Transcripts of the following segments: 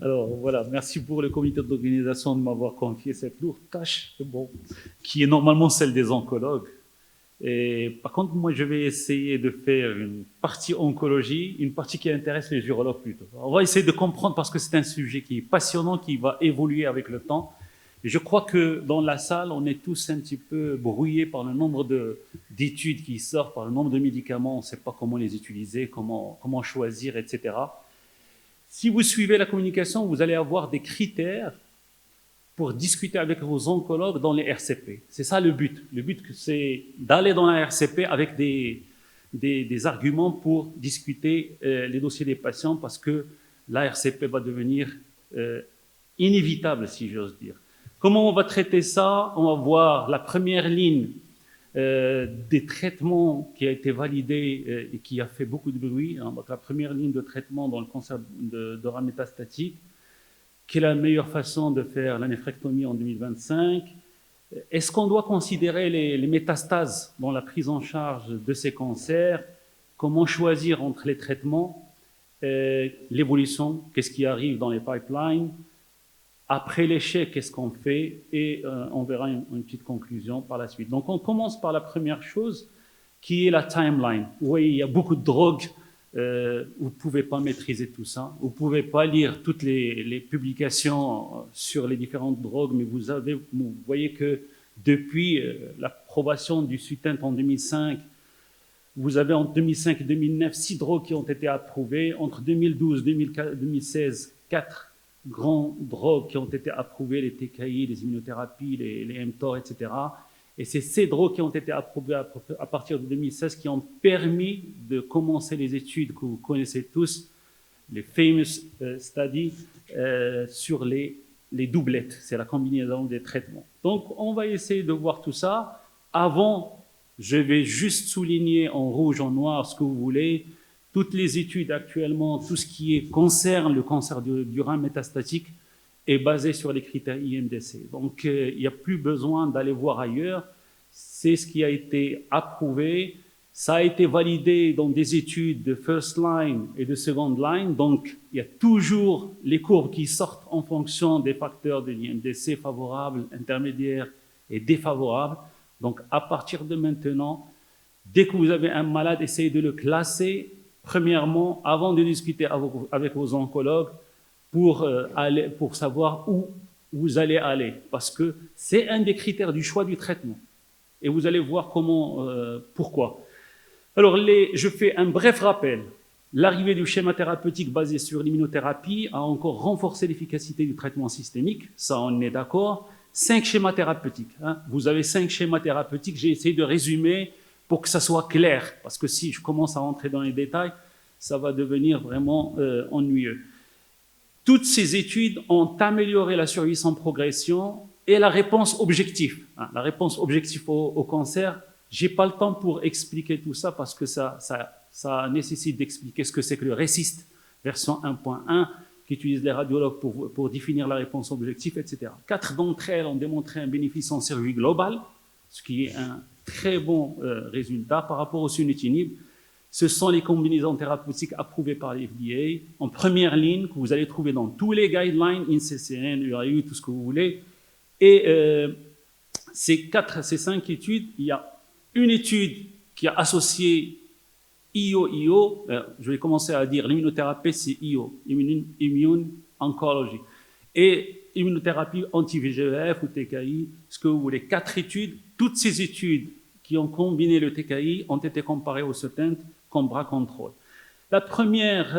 Alors voilà, merci pour le comité d'organisation de m'avoir confié cette lourde tâche, bon, qui est normalement celle des oncologues. Et par contre, moi, je vais essayer de faire une partie oncologie, une partie qui intéresse les urologues plutôt. On va essayer de comprendre parce que c'est un sujet qui est passionnant, qui va évoluer avec le temps. Et je crois que dans la salle, on est tous un petit peu brouillés par le nombre d'études qui sortent, par le nombre de médicaments. On ne sait pas comment les utiliser, comment choisir, etc. Si vous suivez la communication, vous allez avoir des critères pour discuter avec vos oncologues dans les RCP. C'est ça le but. Le but, c'est d'aller dans la RCP avec des arguments pour discuter les dossiers des patients parce que la RCP va devenir inévitable, si j'ose dire. Comment on va traiter ça? On va voir la première ligne des traitements qui a été validée et qui a fait beaucoup de bruit. Hein, donc la première ligne de traitement dans le cancer de rein métastatique. Quelle est la meilleure façon de faire la néphrectomie en 2025? Est-ce qu'on doit considérer les métastases dans la prise en charge de ces cancers? Comment choisir entre les traitements? L'évolution, qu'est-ce qui arrive dans les pipelines? Après l'échec, qu'est-ce qu'on fait? Et on verra une petite conclusion par la suite. Donc on commence par la première chose, qui est la timeline. Vous voyez, il y a beaucoup de drogues. Vous ne pouvez pas maîtriser tout ça. Vous ne pouvez pas lire toutes les publications sur les différentes drogues, mais vous voyez que depuis l'approbation du Sutent en 2005, vous avez en 2005 et 2009 6 drogues qui ont été approuvées. Entre 2012 et 2016, 4 grandes drogues qui ont été approuvées, les TKI, les immunothérapies, les mTOR, etc. Et c'est ces drogues qui ont été approuvées à partir de 2016 qui ont permis de commencer les études que vous connaissez tous, les famous studies sur les doublettes. C'est la combinaison des traitements. Donc, on va essayer de voir tout ça. Avant, je vais juste souligner en rouge, en noir, ce que vous voulez. Toutes les études actuellement, tout ce qui concerne le cancer du rein métastatique, est basé sur les critères IMDC. Donc, il n'y a plus besoin d'aller voir ailleurs. C'est ce qui a été approuvé. Ça a été validé dans des études de first line et de second line. Donc, il y a toujours les courbes qui sortent en fonction des facteurs de l'IMDC favorables, intermédiaires et défavorables. Donc, à partir de maintenant, dès que vous avez un malade, essayez de le classer, premièrement, avant de discuter avec vos oncologues, pour savoir où vous allez aller, parce que c'est un des critères du choix du traitement. Et vous allez voir pourquoi. Alors, je fais un bref rappel. L'arrivée du schéma thérapeutique basé sur l'immunothérapie a encore renforcé l'efficacité du traitement systémique, ça on est d'accord. 5 schémas thérapeutiques. Hein. Vous avez 5 schémas thérapeutiques, j'ai essayé de résumer pour que ça soit clair, parce que si je commence à rentrer dans les détails, ça va devenir vraiment ennuyeux. Toutes ces études ont amélioré la survie sans progression et la réponse objective. La réponse objective au cancer, je n'ai pas le temps pour expliquer tout ça parce que ça nécessite d'expliquer ce que c'est que le RECIST version 1.1 qui utilise les radiologues pour définir la réponse objective, etc. 4 d'entre elles ont démontré un bénéfice en survie globale, ce qui est un très bon résultat par rapport au sunitinib. Ce sont les combinaisons thérapeutiques approuvées par les FDA, en première ligne, que vous allez trouver dans tous les guidelines, INCCN, URAU, tout ce que vous voulez. Et ces 5 études, il y a une étude qui a associé IO. Je vais commencer à dire l'immunothérapie, c'est IO, Immune Oncology. Et immunothérapie anti-VEGF ou TKI, ce que vous voulez. 4 études, toutes ces études qui ont combiné le TKI ont été comparées au Sutent comme bras contrôle. La première,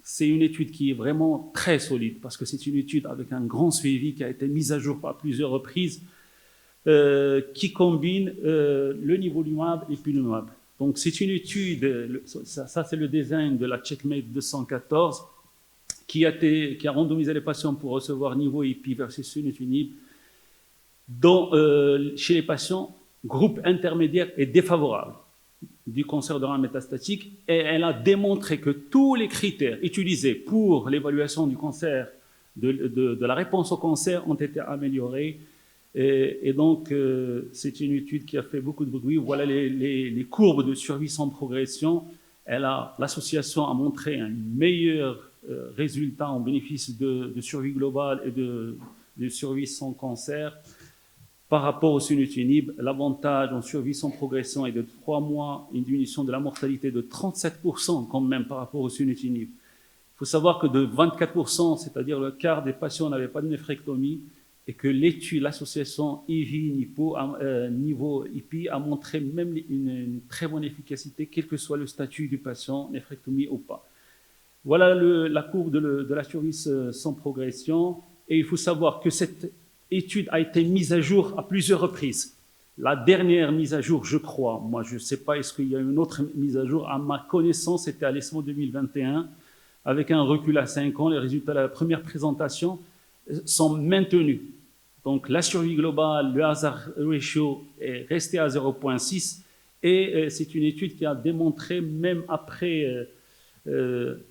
c'est une étude qui est vraiment très solide, parce que c'est une étude avec un grand suivi qui a été mise à jour par plusieurs reprises, qui combine le nivolumab et pilimumab. Donc c'est une étude, ça c'est le design de la Checkmate 214, qui a randomisé les patients pour recevoir niveau et pi versus sunitinib, chez les patients, groupe intermédiaire et défavorable du cancer de rein métastatique, et elle a démontré que tous les critères utilisés pour l'évaluation du cancer, de la réponse au cancer, ont été améliorés. Et donc, c'est une étude qui a fait beaucoup de bruit. Voilà les courbes de survie sans progression. L'association a montré une meilleure résultats en bénéfice de survie globale et de survie sans cancer. Par rapport au sunitinib, l'avantage en survie sans progression est de 3 mois, une diminution de la mortalité de 37% quand même par rapport au sunitinib. Il faut savoir que de 24%, c'est-à-dire le quart des patients n'avaient pas de néphrectomie, et que l'étude, l'association IVI-NIVO-IPI a montré même une très bonne efficacité, quel que soit le statut du patient, néphrectomie ou pas. Voilà la courbe de la survie sans progression, et il faut savoir que cette étude a été mise à jour à plusieurs reprises. La dernière mise à jour, je crois, moi je ne sais pas, est-ce qu'il y a une autre mise à jour, à ma connaissance, c'était à l'ESMO 2021, avec un recul à 5 ans, les résultats de la première présentation sont maintenus. Donc la survie globale, le hazard ratio est resté à 0,6 et c'est une étude qui a démontré, même après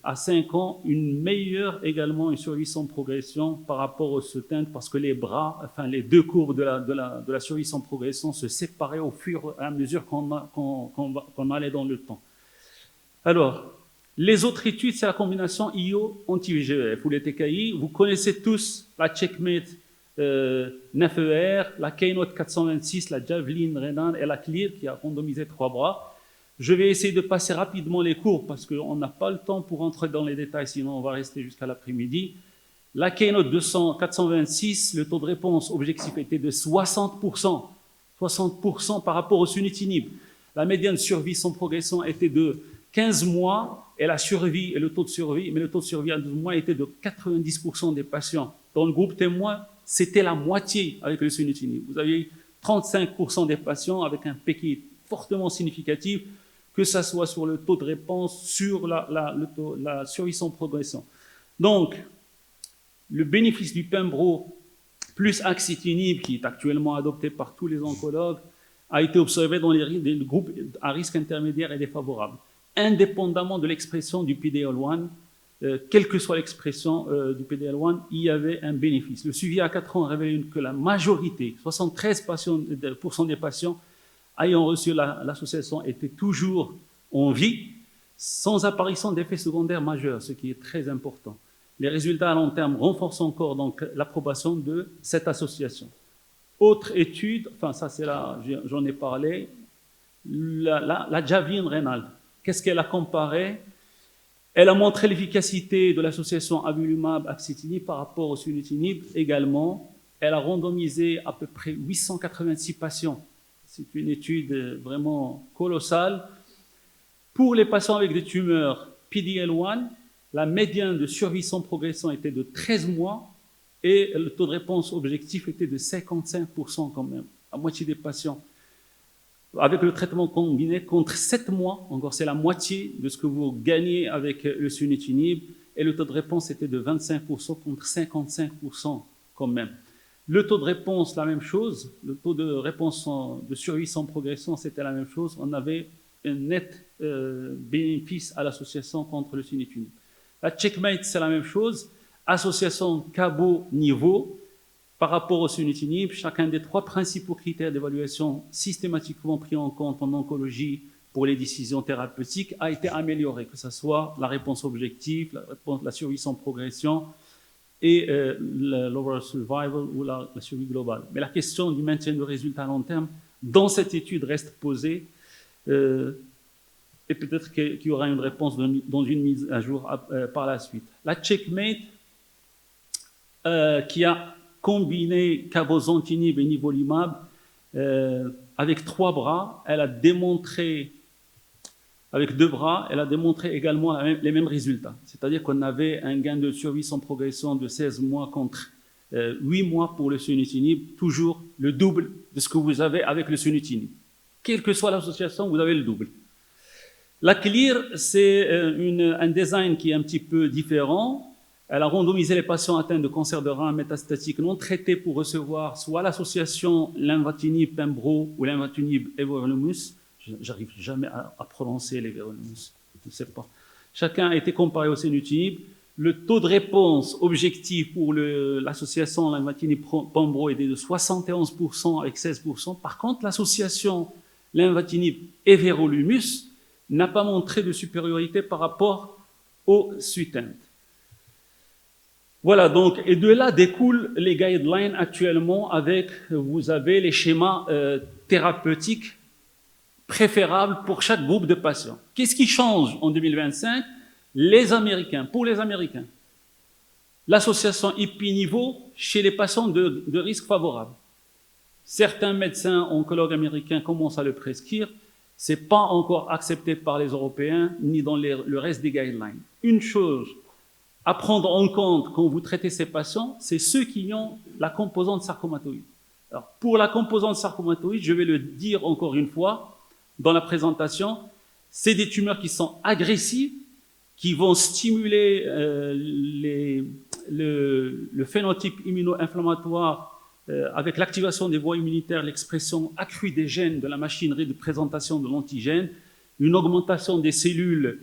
à 5 ans, une meilleure également, une survie sans progression par rapport au Sutent, parce que les bras, enfin les deux courbes de la survie sans progression se séparaient au fur et à mesure qu'on allait dans le temps. Alors, les autres études, c'est la combinaison IO anti-VEGF ou les TKI. Vous connaissez tous la Checkmate 9ER, la Keynote 426, la Javelin Renan et la Clear qui a randomisé 3 bras. Je vais essayer de passer rapidement les courbes parce qu'on n'a pas le temps pour entrer dans les détails, sinon on va rester jusqu'à l'après-midi. La Keynote 426, le taux de réponse objectif était de 60%, 60% par rapport au sunitinib. La médiane survie sans progression était de 15 mois et la survie et le taux de survie, mais le taux de survie à 12 mois était de 90% des patients. Dans le groupe témoin, c'était la moitié avec le sunitinib. Vous aviez 35% des patients avec un P qui est fortement significatif, que ce soit sur le taux de réponse, sur la survie sans progression. Donc, le bénéfice du Pembro plus axitinib, qui est actuellement adopté par tous les oncologues, a été observé dans les groupes à risque intermédiaire et défavorable, indépendamment de l'expression du PD-L1. Quelle que soit l'expression du PD-L1, il y avait un bénéfice. Le suivi à 4 ans révélait que la majorité, 73% des patients ayant reçu l'association étaient toujours en vie, sans apparition d'effets secondaires majeurs, ce qui est très important. Les résultats à long terme renforcent encore donc l'approbation de cette association. Autre étude, enfin ça c'est là, j'en ai parlé, la Javelin Reynald. Qu'est-ce qu'elle a comparé? Elle a montré l'efficacité de l'association avelumab-axitinib par rapport au sunitinib également. Elle a randomisé à peu près 886 patients. C'est une étude vraiment colossale. Pour les patients avec des tumeurs PD-L1, la médiane de survie sans progression était de 13 mois et le taux de réponse objectif était de 55% quand même, la moitié des patients. Avec le traitement combiné, contre 7 mois, encore c'est la moitié de ce que vous gagnez avec le sunitinib, et le taux de réponse était de 25% contre 55% quand même. Le taux de réponse, la même chose, le taux de réponse de survie sans progression, c'était la même chose, on avait un net bénéfice à l'association contre le sunitinib. La Checkmate, c'est la même chose, association Cabo-Nivo, par rapport au sunitinib, chacun des 3 principaux critères d'évaluation systématiquement pris en compte en oncologie pour les décisions thérapeutiques a été amélioré, que ce soit la réponse objective, la survie sans progression et l'overall survival ou la survie globale. Mais la question du maintien de résultats à long terme dans cette étude reste posée et peut-être qu'il y aura une réponse dans une mise à jour par la suite. La Checkmate qui a combiné cabozantinib et nivolumab avec 3 bras, elle a démontré, avec 2 bras, elle a démontré également les mêmes résultats. C'est-à-dire qu'on avait un gain de survie sans progression de 16 mois contre 8 mois pour le sunitinib, toujours le double de ce que vous avez avec le sunitinib. Quelle que soit l'association, vous avez le double. La Clear, c'est un design qui est un petit peu différent. Elle a randomisé les patients atteints de cancer de rein métastatique non traités pour recevoir soit l'association lenvatinib-pembro ou lenvatinib-everolimus. J'arrive jamais à prononcer les everolimus, je ne sais pas. Chacun a été comparé au sunitinib. Le taux de réponse objectif pour l'association lenvatinib-pembro était de 71% avec 16%. Par contre, l'association lenvatinib-everolimus n'a pas montré de supériorité par rapport au Sutent. Voilà, donc, et de là découlent les guidelines actuellement avec, vous avez les schémas thérapeutiques préférables pour chaque groupe de patients. Qu'est-ce qui change en 2025? Les Américains, pour les Américains, l'association IP-niveau chez les patients de risque favorable. Certains médecins oncologues américains commencent à le prescrire. Ce n'est pas encore accepté par les Européens ni dans le reste des guidelines. Une chose à prendre en compte quand vous traitez ces patients, c'est ceux qui ont la composante sarcomatoïde. Alors, pour la composante sarcomatoïde, je vais le dire encore une fois dans la présentation, c'est des tumeurs qui sont agressives, qui vont stimuler le phénotype immuno-inflammatoire avec l'activation des voies immunitaires, l'expression accrue des gènes de la machinerie de présentation de l'antigène, une augmentation des cellules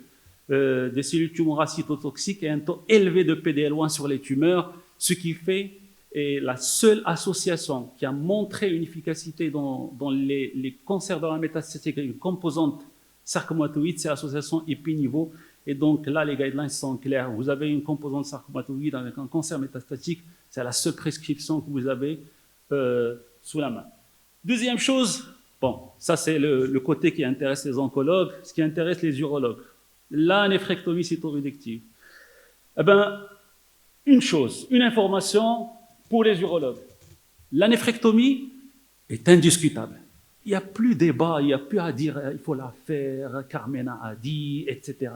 tumorales cytotoxiques et un taux élevé de PD-L1 sur les tumeurs, ce qui fait est la seule association qui a montré une efficacité dans les cancers de la métastatique avec une composante sarcomatoïde, c'est l'association IP-niveau. Et donc là, les guidelines sont clairs. Vous avez une composante sarcomatoïde avec un cancer métastatique, c'est la seule prescription que vous avez sous la main. Deuxième chose, bon, ça c'est le côté qui intéresse les oncologues, ce qui intéresse les urologues. La néphrectomie cytoréductive. Eh bien, une information pour les urologues. La néphrectomie est indiscutable. Il n'y a plus débat, il n'y a plus à dire il faut la faire, Carmena a dit, etc.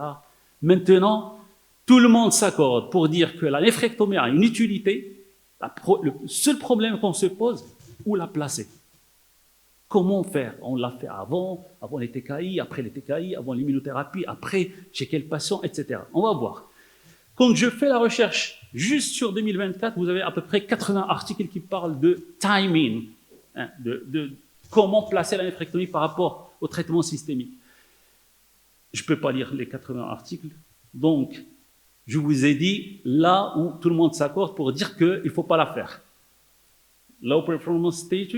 Maintenant, tout le monde s'accorde pour dire que la néphrectomie a une utilité. Le seul problème qu'on se pose, où la placer? Comment faire? On l'a fait avant les TKI, après les TKI, avant l'immunothérapie, après chez quel patient, etc. On va voir. Quand je fais la recherche juste sur 2024, vous avez à peu près 80 articles qui parlent de timing, hein, de comment placer la néphrectomie par rapport au traitement systémique. Je ne peux pas lire les 80 articles, donc je vous ai dit là où tout le monde s'accorde pour dire qu'il ne faut pas la faire. Low performance stage,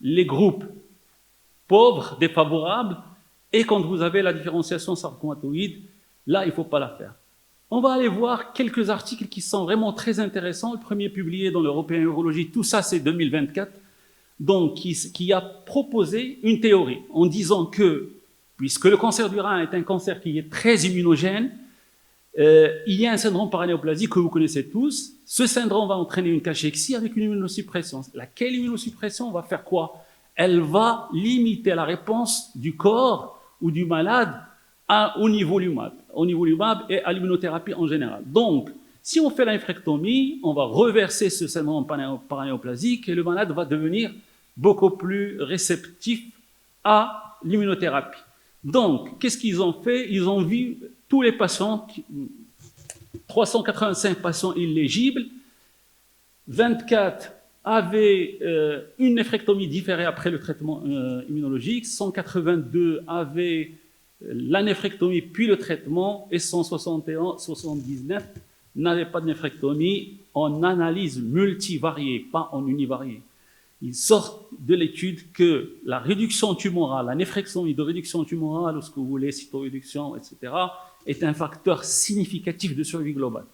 les groupes pauvres, défavorables, et quand vous avez la différenciation sarcomatoïde, là, il ne faut pas la faire. On va aller voir quelques articles qui sont vraiment très intéressants. Le premier publié dans l'European Urology, tout ça c'est 2024, donc qui a proposé une théorie en disant que, puisque le cancer du rein est un cancer qui est très immunogène, il y a un syndrome paranéoplasie que vous connaissez tous. Ce syndrome va entraîner une cachexie avec une immunosuppression. Laquelle immunosuppression va faire quoi? Elle va limiter la réponse du corps ou du malade au nivolumab et à l'immunothérapie en général. Donc, si on fait la néphrectomie, on va reverser ce syndrome paranéoplasique et le malade va devenir beaucoup plus réceptif à l'immunothérapie. Donc, qu'est-ce qu'ils ont fait? Ils ont vu tous les patients, 385 patients éligibles, 24 avaient une néphrectomie différée après le traitement immunologique, 182 avaient la néphrectomie puis le traitement et 179 n'avaient pas de néphrectomie en analyse multivariée, pas en univariée. Il sort de l'étude que la réduction tumorale, la néphrectomie de réduction tumorale, ou ce que vous voulez, cytoréduction, etc., est un facteur significatif de survie globale.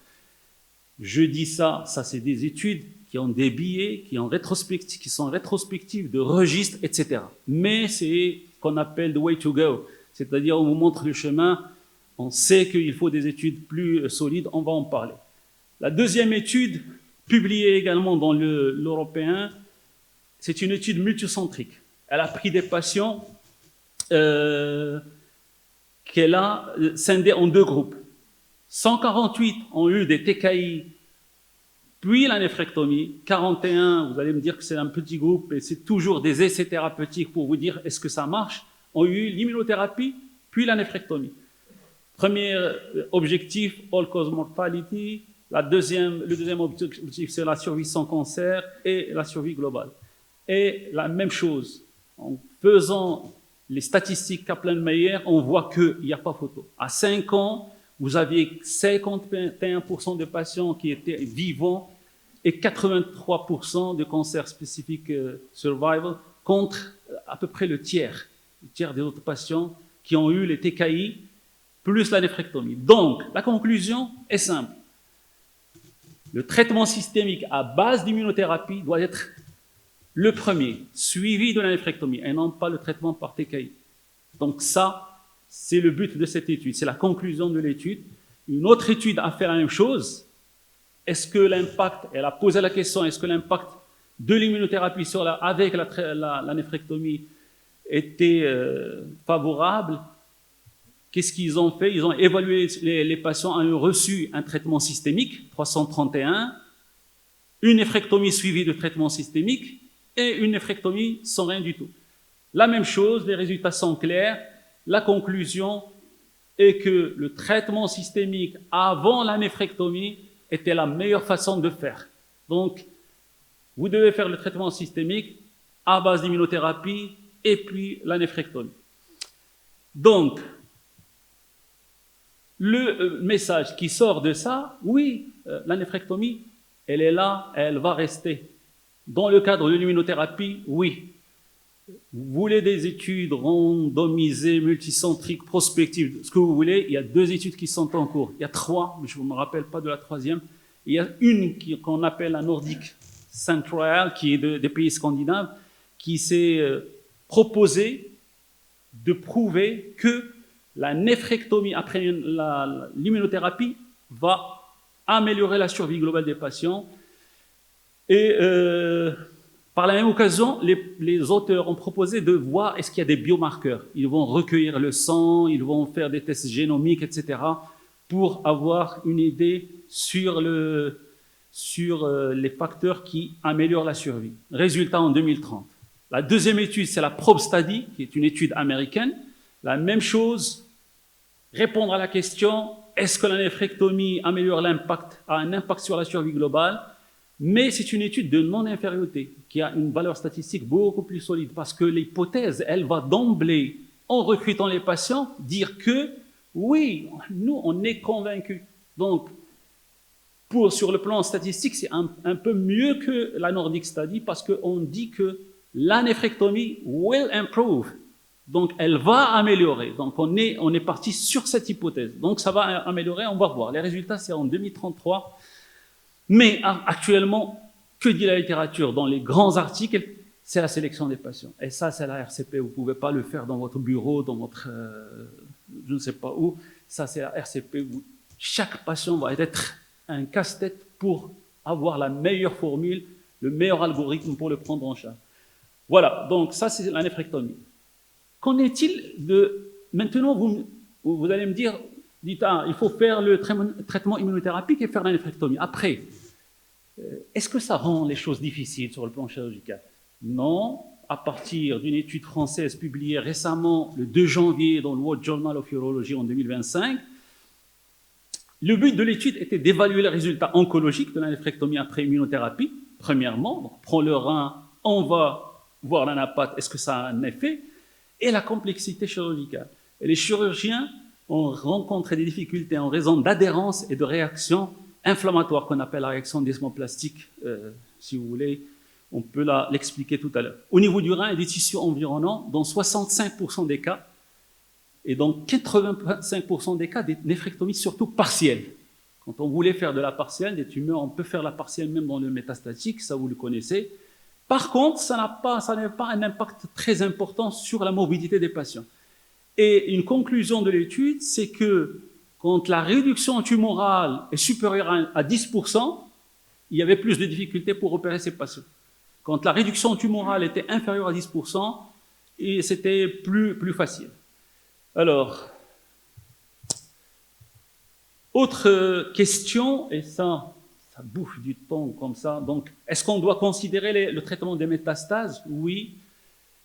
Je dis ça c'est des études qui ont des billets, qui sont rétrospectives de registres, etc. Mais c'est ce qu'on appelle the way to go. C'est-à-dire, on vous montre le chemin, on sait qu'il faut des études plus solides, on va en parler. La deuxième étude, publiée également dans l'Européen, c'est une étude multicentrique. Elle a pris des patients qu'elle a scindés en deux groupes. 148 ont eu des TKI, puis la néphrectomie. 41, vous allez me dire que c'est un petit groupe, et c'est toujours des essais thérapeutiques pour vous dire est-ce que ça marche, ont eu l'immunothérapie, puis la néphrectomie. Premier objectif, all-cause mortality. Le deuxième objectif, c'est la survie sans cancer et la survie globale. Et la même chose, en faisant les statistiques Kaplan-Meier, on voit qu'il n'y a pas photo. À 5 ans, vous aviez 51% de patients qui étaient vivants et 83% de cancer spécifique survival contre à peu près le tiers des autres patients qui ont eu les TKI plus la néphrectomie. Donc, la conclusion est simple. Le traitement systémique à base d'immunothérapie doit être le premier, suivi de la néphrectomie, et non pas le traitement par TKI. Donc ça, c'est le but de cette étude, c'est la conclusion de l'étude. Une autre étude a fait la même chose. Est-ce que l'impact, elle a posé la question, est-ce que l'impact de l'immunothérapie avec la néphrectomie était favorable? Qu'est-ce qu'ils ont fait? Ils ont évalué les patients ayant reçu un traitement systémique, 331, une néphrectomie suivie de traitement systémique et une néphrectomie sans rien du tout. La même chose, les résultats sont clairs. La conclusion est que le traitement systémique avant la néphrectomie était la meilleure façon de faire. Donc, vous devez faire le traitement systémique à base d'immunothérapie et puis la néphrectomie. Donc, le message qui sort de ça, oui, la néphrectomie, elle est là, elle va rester. Dans le cadre de l'immunothérapie, oui. Vous voulez des études randomisées, multicentriques, prospectives, ce que vous voulez, il y a 2 études qui sont en cours. Il y a 3, mais je ne me rappelle pas de la 3e. Il y a une qu'on appelle la Nordic Central, qui est des pays scandinaves, qui s'est proposée de prouver que la néphrectomie après l'immunothérapie va améliorer la survie globale des patients. Et par la même occasion, les auteurs ont proposé de voir est-ce qu'il y a des biomarqueurs. Ils vont recueillir le sang, ils vont faire des tests génomiques, etc., pour avoir une idée sur les facteurs qui améliorent la survie. Résultat en 2030. La deuxième étude, c'est la Probe Study, qui est une étude américaine. La même chose, répondre à la question, est-ce que la néphrectomie améliore a un impact sur la survie globale? Mais c'est une étude de non-infériorité qui a une valeur statistique beaucoup plus solide parce que l'hypothèse, elle va d'emblée, en recrutant les patients, dire que oui, nous, on est convaincus. Donc, sur le plan statistique, c'est un peu mieux que la Nordic Study parce qu'on dit que la néphrectomie will improve. Donc, elle va améliorer. Donc, on est parti sur cette hypothèse. Donc, ça va améliorer, on va voir. Les résultats, c'est en 2033. Mais actuellement, que dit la littérature? Dans les grands articles, c'est la sélection des patients. Et ça, c'est la RCP. Vous ne pouvez pas le faire dans votre bureau, dans votre... je ne sais pas où. Ça, c'est la RCP où chaque patient va être un casse-tête pour avoir la meilleure formule, le meilleur algorithme pour le prendre en charge. Voilà, donc ça, c'est la néphrectomie. Qu'en est-il de... Maintenant, vous allez me dire, dites, il faut faire le traitement immunothérapique et faire la néphrectomie. Après, est-ce que ça rend les choses difficiles sur le plan chirurgical? Non, à partir d'une étude française publiée récemment, le 2 janvier, dans le World Journal of Urology en 2025, le but de l'étude était d'évaluer les résultats oncologiques de la néphrectomie après immunothérapie, premièrement. Donc, on prend le rein, on va voir l'anapathe, est-ce que ça a un effet? Et la complexité chirurgicale. Et les chirurgiens ont rencontré des difficultés en raison d'adhérence et de réactions inflammatoires qu'on appelle la réaction desmoplastique, si vous voulez. On peut l'expliquer tout à l'heure. Au niveau du rein et des tissus environnants, dans 65% des cas, et dans 85% des cas, des néphrectomies surtout partielles. Quand on voulait faire de la partielle, des tumeurs, on peut faire la partielle même dans le métastatique, ça vous le connaissez. Par contre, ça n'a pas un impact très important sur la morbidité des patients. Et une conclusion de l'étude, c'est que quand la réduction tumorale est supérieure à 10%, il y avait plus de difficultés pour opérer ces patients. Quand la réduction tumorale était inférieure à 10%, c'était plus facile. Alors, autre question, et ça bouffe du temps comme ça. Donc, est-ce qu'on doit considérer le traitement des métastases? Oui.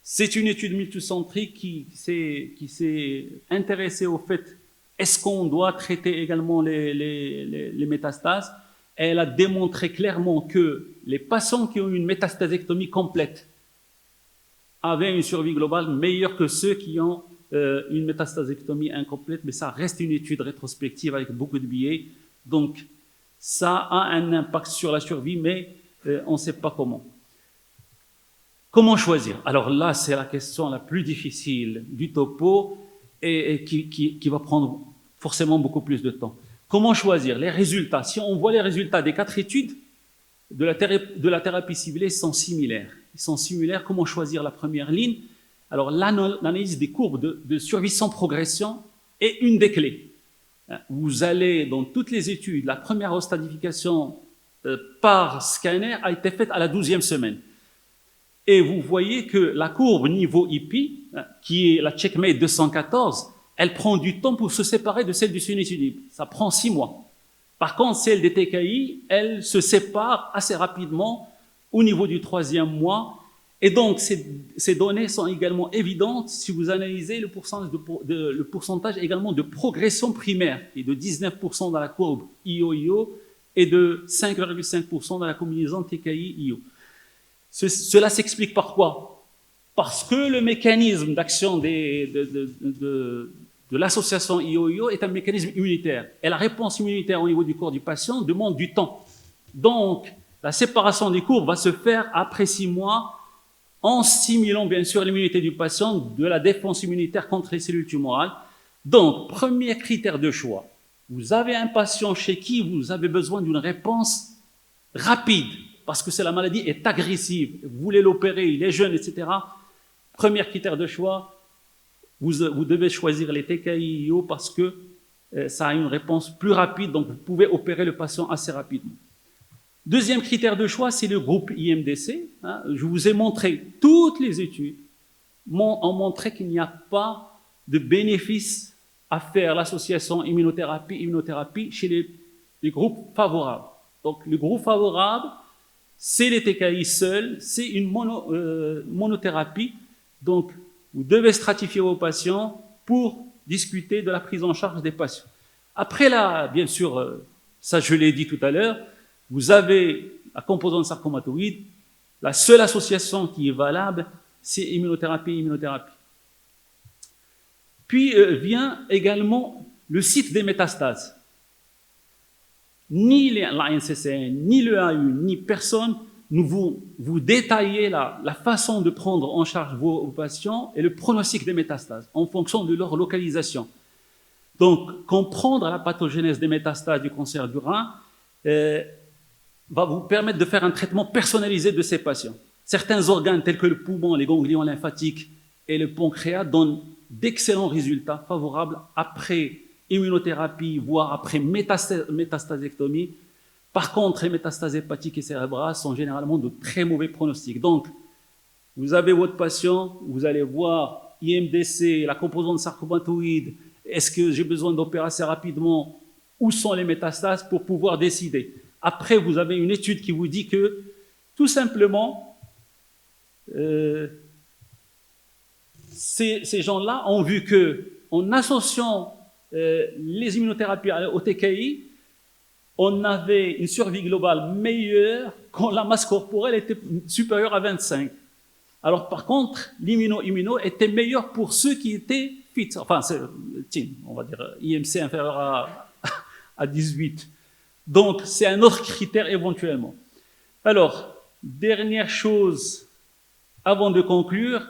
C'est une étude multicentrique qui s'est intéressée au fait, est-ce qu'on doit traiter également les métastases? Elle a démontré clairement que les patients qui ont eu une métastasectomie complète avaient une survie globale meilleure que ceux qui ont une métastasectomie incomplète, mais ça reste une étude rétrospective avec beaucoup de biais. Donc, ça a un impact sur la survie, mais on ne sait pas comment. Comment choisir? Alors là, c'est la question la plus difficile du topo et qui va prendre forcément beaucoup plus de temps. Comment choisir les résultats? Si on voit les résultats des 4 études de la thérapie ciblée, ils sont similaires. Ils sont similaires. Comment choisir la première ligne? Alors, l'analyse des courbes de survie sans progression est une des clés. Vous allez, dans toutes les études, la première ostadification par scanner a été faite à la 12e semaine. Et vous voyez que la courbe niveau IPI, qui est la Checkmate 214, elle prend du temps pour se séparer de celle du sunitinib. Ça prend 6 mois. Par contre, celle des TKI, elle se sépare assez rapidement au niveau du 3e mois. Et donc, ces données sont également évidentes si vous analysez le pourcentage également de progression primaire, qui est de 19% dans la courbe IO-IO et de 5,5% dans la combinaison TKI-IO. Cela s'explique par quoi? Parce que le mécanisme d'action de l'association IO-IO est un mécanisme immunitaire. Et la réponse immunitaire au niveau du corps du patient demande du temps. Donc, la séparation des courbes va se faire après 6 mois, en stimulant bien sûr l'immunité du patient, de la défense immunitaire contre les cellules tumorales. Donc, premier critère de choix, vous avez un patient chez qui vous avez besoin d'une réponse rapide, parce que la maladie est agressive, vous voulez l'opérer, il est jeune, etc. Premier critère de choix, vous devez choisir les TKI-IO parce que ça a une réponse plus rapide, donc vous pouvez opérer le patient assez rapidement. Deuxième critère de choix, c'est le groupe IMDC. Je vous ai montré, toutes les études ont montré qu'il n'y a pas de bénéfice à faire l'association immunothérapie chez les groupes favorables. Donc, le groupe favorable, c'est les TKI seuls, c'est une monothérapie. Donc, vous devez stratifier vos patients pour discuter de la prise en charge des patients. Après bien sûr, ça je l'ai dit tout à l'heure, vous avez la composante sarcomatoïde, la seule association qui est valable, c'est immunothérapie. Puis vient également le site des métastases. Ni la NCCN, ni le AU, ni personne ne vous détaillez la façon de prendre en charge vos patients et le pronostic des métastases en fonction de leur localisation. Donc, comprendre la pathogénèse des métastases du cancer du rein va vous permettre de faire un traitement personnalisé de ces patients. Certains organes tels que le poumon, les ganglions lymphatiques et le pancréas donnent d'excellents résultats favorables après immunothérapie, voire après métastasectomie. Par contre, les métastases hépatiques et cérébrales sont généralement de très mauvais pronostics. Donc, vous avez votre patient, vous allez voir IMDC, la composante sarcomatoïde, est-ce que j'ai besoin d'opérer assez rapidement, où sont les métastases pour pouvoir décider. Après, vous avez une étude qui vous dit que, tout simplement, ces gens-là ont vu qu'en associant les immunothérapies au TKI, on avait une survie globale meilleure quand la masse corporelle était supérieure à 25. Alors par contre, l'immuno était meilleur pour ceux qui étaient fit, enfin, on va dire IMC inférieur à 18. Donc c'est un autre critère éventuellement. Alors, dernière chose, avant de conclure,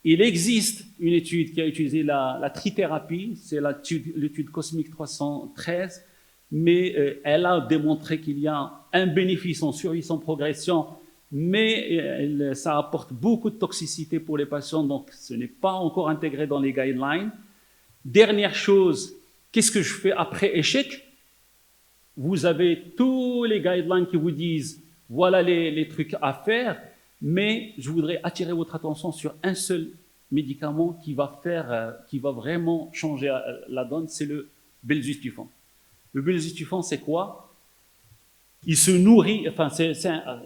il existe une étude qui a utilisé la trithérapie, c'est l'étude Cosmic 313, mais elle a démontré qu'il y a un bénéfice en survie sans progression, mais ça apporte beaucoup de toxicité pour les patients, donc ce n'est pas encore intégré dans les guidelines. Dernière chose, qu'est-ce que je fais après échec? Vous avez tous les guidelines qui vous disent voilà les trucs à faire, mais je voudrais attirer votre attention sur un seul médicament qui va vraiment changer la donne, c'est le belzutifan. Le belzutifan, c'est quoi? Il se nourrit, enfin,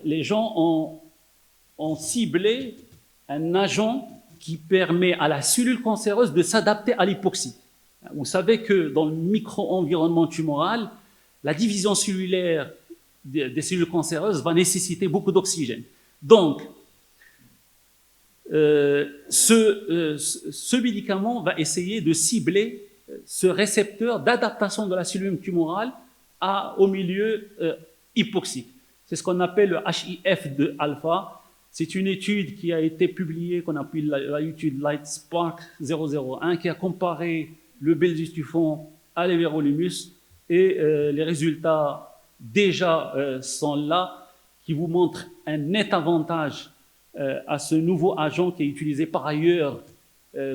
les gens ont ciblé un agent qui permet à la cellule cancéreuse de s'adapter à l'hypoxie. Vous savez que dans le micro-environnement tumoral, la division cellulaire des cellules cancéreuses va nécessiter beaucoup d'oxygène. Donc, ce médicament va essayer de cibler ce récepteur d'adaptation de la cellule tumorale au milieu hypoxique. C'est ce qu'on appelle le HIF de alpha. C'est une étude qui a été publiée, qu'on appelle l'étude LightSpark 001, qui a comparé le belzutifan à l'éverolimus. et les résultats déjà sont là, qui vous montrent un net avantage à ce nouveau agent qui est utilisé par ailleurs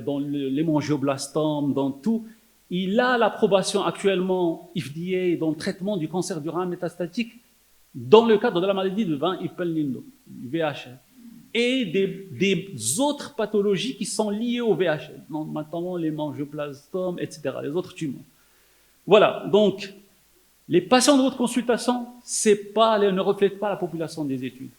dans l'hémangioblastome, dans tout. Il a l'approbation actuellement FDA dans le traitement du cancer du rein métastatique dans le cadre de la maladie de Van Hippel-Lindau, du VHL, et des autres pathologies qui sont liées au VHL, notamment les hémangioblastomes, etc., les autres tumeurs. Voilà, donc les patients de votre consultation ne reflètent pas la population des études.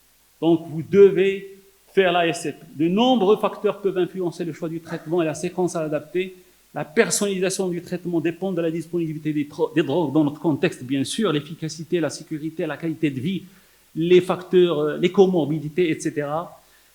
Donc vous devez faire l'ASF. De nombreux facteurs peuvent influencer le choix du traitement et la séquence à adapter. La personnalisation du traitement dépend de la disponibilité des drogues dans notre contexte, bien sûr, l'efficacité, la sécurité, la qualité de vie, les facteurs, les comorbidités, etc.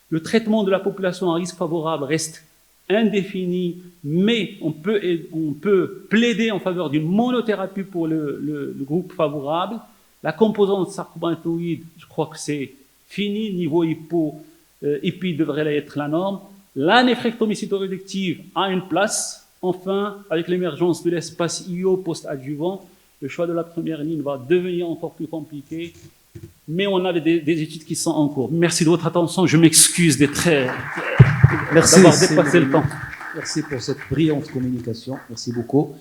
Le traitement de la population à risque favorable reste indéfini, mais on peut plaider en faveur d'une monothérapie pour le groupe favorable. La composante sarcomatoïde, je crois que c'est fini, niveau hypi devrait être la norme. La néphrectomie cytoréductive a une place. Enfin, avec l'émergence de l'espace IO post-adjuvant, le choix de la première ligne va devenir encore plus compliqué, mais on a des études qui sont en cours. Merci de votre attention, je m'excuse d'avoir dépassé le temps. Merci pour cette brillante communication, merci beaucoup.